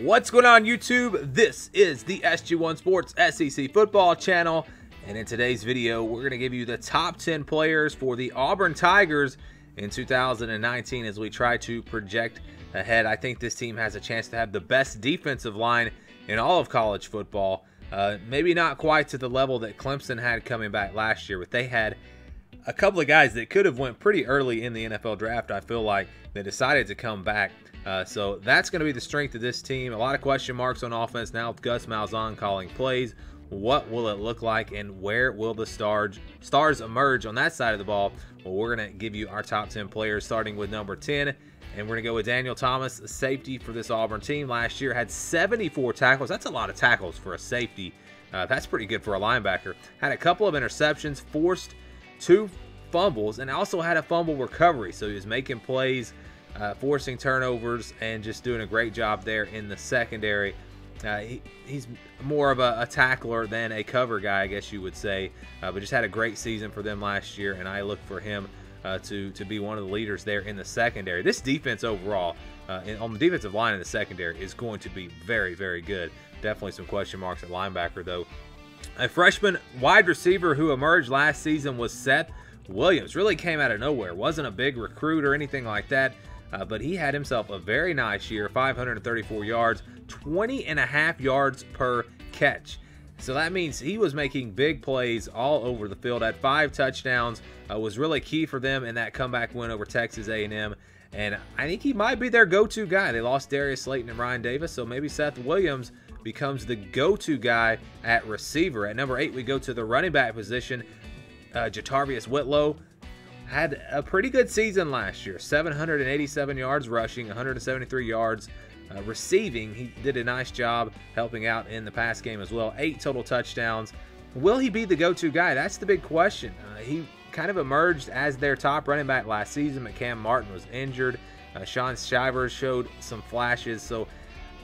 What's going on, YouTube? This is the SG1 Sports SEC Football channel, and in today's video, we're going to give you the top 10 players for the Auburn Tigers in 2019 as we try to project ahead. I think this team has a chance to have the best defensive line in all of college football. Maybe not quite to the level that Clemson had coming back last year, but they had a couple of guys that could have went pretty early in the NFL draft, I feel like, they decided to come back. So that's going to be the strength of this team. A lot of question marks on offense now with Gus Malzahn calling plays. What will it look like, and where will the stars emerge on that side of the ball? Well, we're going to give you our top 10 players, starting with number 10. And we're going to go with Daniel Thomas, safety for this Auburn team. Last year had 74 tackles. That's a lot of tackles for a safety. That's pretty good for a linebacker. Had a couple of interceptions, forced 2 fumbles, and also had a fumble recovery. So he was making plays, forcing turnovers, and just doing a great job there in the secondary. He's more of a tackler than a cover guy, I guess you would say, but just had a great season for them last year, and I look for him to be one of the leaders there in the secondary. This defense overall, on the defensive line in the secondary, is going to be very, very good. Definitely some question marks at linebacker, though. A freshman wide receiver who emerged last season was Seth Williams. Really came out of nowhere. Wasn't a big recruit or anything like that. But he had himself a very nice year, 534 yards, 20.5 yards per catch. So that means he was making big plays all over the field, had 5 touchdowns, was really key for them in that comeback win over Texas A&M. And I think he might be their go-to guy. They lost Darius Slayton and Ryan Davis, so maybe Seth Williams becomes the go-to guy at receiver. At number 8, we go to the running back position. JaTarvious Whitlow had a pretty good season last year. 787 yards rushing, 173 yards receiving. He did a nice job helping out in the pass game as well. 8 total touchdowns. Will he be the go-to guy? That's the big question. He kind of emerged as their top running back last season. McCam Martin was injured. Sean Shivers showed some flashes. So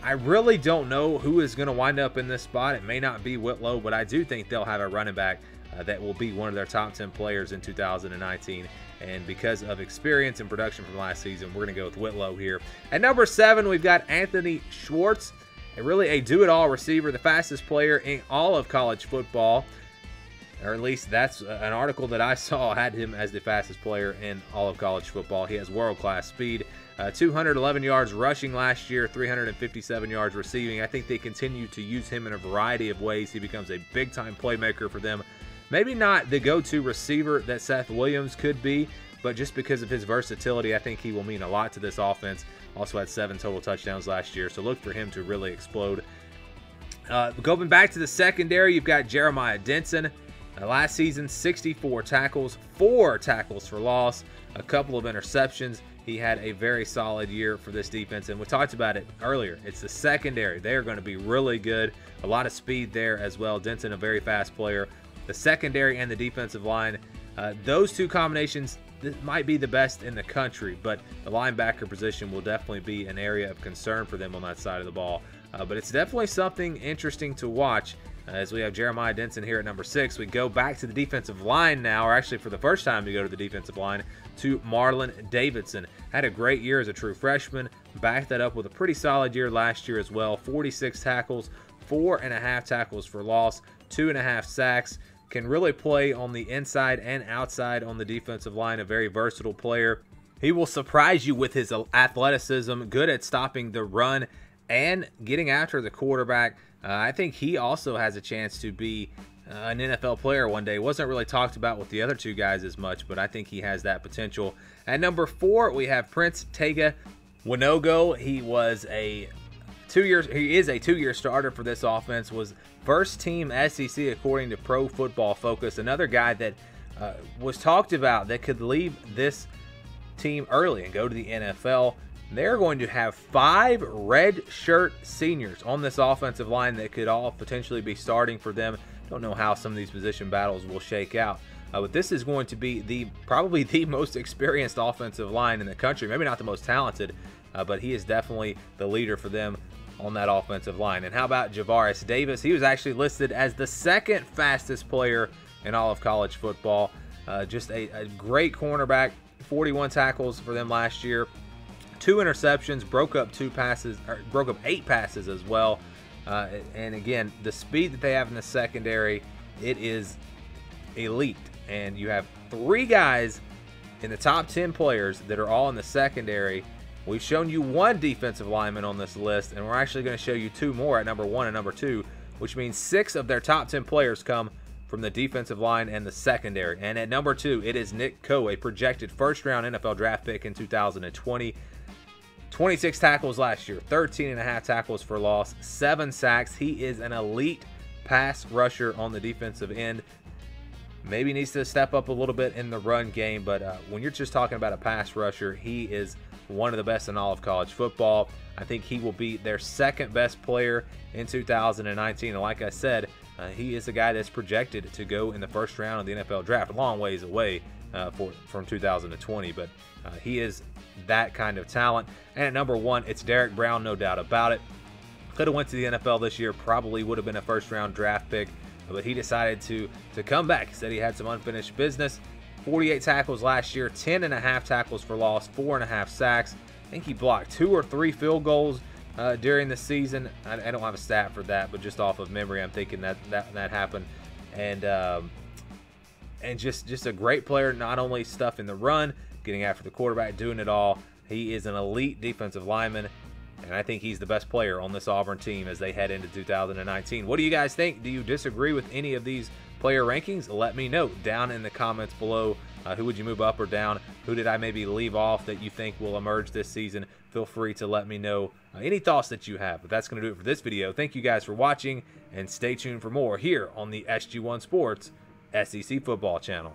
I really don't know who is going to wind up in this spot. It may not be Whitlow, but I do think they'll have a running back that will be one of their top 10 players in 2019. And because of experience and production from last season, we're going to go with Whitlow here. At number 7, we've got Anthony Schwartz, really a do-it-all receiver, the fastest player in all of college football. Or at least that's an article that I saw had him as the fastest player in all of college football. He has world-class speed. 211 yards rushing last year, 357 yards receiving. I think they continue to use him in a variety of ways. He becomes a big-time playmaker for them. Maybe not the go-to receiver that Seth Williams could be, but just because of his versatility, I think he will mean a lot to this offense. Also had 7 total touchdowns last year, so look for him to really explode. Going back to the secondary, you've got Jeremiah Dinson. Last season, 64 tackles, 4 tackles for loss, a couple of interceptions. He had a very solid year for this defense, and we talked about it earlier. It's the secondary. They are going to be really good. A lot of speed there as well. Dinson, a very fast player. The secondary and the defensive line, those two combinations might be the best in the country, but the linebacker position will definitely be an area of concern for them on that side of the ball. But it's definitely something interesting to watch as we have Jeremiah Dinson here at number 6. We go back to the defensive line now, or actually for the first time we go to the defensive line, to Marlon Davidson. Had a great year as a true freshman, backed that up with a pretty solid year last year as well. 46 tackles, 4.5 tackles for loss, 2.5 sacks. Can really play on the inside and outside on the defensive line, a very versatile player. He will surprise you with his athleticism, good at stopping the run and getting after the quarterback. I think he also has a chance to be an NFL player one day. Wasn't really talked about with the other 2 guys as much, but I think he has that potential. At number 4, we have Prince Tega Wanogho. He was a 2-year starter for this offense, was first team SEC according to Pro Football Focus. Another guy that was talked about that could leave this team early and go to the NFL. They're going to have 5 red shirt seniors on this offensive line that could all potentially be starting for them. Don't know how some of these position battles will shake out. But this is going to be probably the most experienced offensive line in the country. Maybe not the most talented, but he is definitely the leader for them on that offensive line. And how about Javaris Davis? He was actually listed as the 2nd fastest player in all of college football. Just a great cornerback. 41 tackles for them last year. 2 interceptions, broke up 8 passes as well. And again, the speed that they have in the secondary, it is elite. And you have 3 guys in the top 10 players that are all in the secondary. We've shown you 1 defensive lineman on this list, and we're actually going to show you 2 more at number 1 and number 2, which means 6 of their top 10 players come from the defensive line and the secondary. And at number 2, it is Nick Coe, a projected first-round NFL draft pick in 2020. 26 tackles last year, 13.5 tackles for loss, 7 sacks. He is an elite pass rusher on the defensive end. Maybe needs to step up a little bit in the run game, but when you're just talking about a pass rusher, he is one of the best in all of college football. I think he will be their 2nd best player in 2019. And like I said, he is a guy that's projected to go in the first round of the NFL draft, a long ways away from 2020, but he is that kind of talent. And at number 1, it's Derrick Brown, no doubt about it. Could have went to the NFL this year, probably would have been a first-round draft pick, but he decided to come back. He said he had some unfinished business. 48 tackles last year, 10.5 tackles for loss, 4.5 sacks. I think he blocked 2 or 3 field goals during the season. I don't have a stat for that, but just off of memory, I'm thinking that happened. And just a great player, not only stuff in the run, getting after the quarterback, doing it all. He is an elite defensive lineman, and I think he's the best player on this Auburn team as they head into 2019. What do you guys think? Do you disagree with any of these player rankings? Let me know down in the comments below. Who would you move up or down? Who did I maybe leave off that you think will emerge this season? Feel free to let me know any thoughts that you have. But that's going to do it for this video. Thank you guys for watching, and stay tuned for more here on the SG1 Sports SEC Football Channel.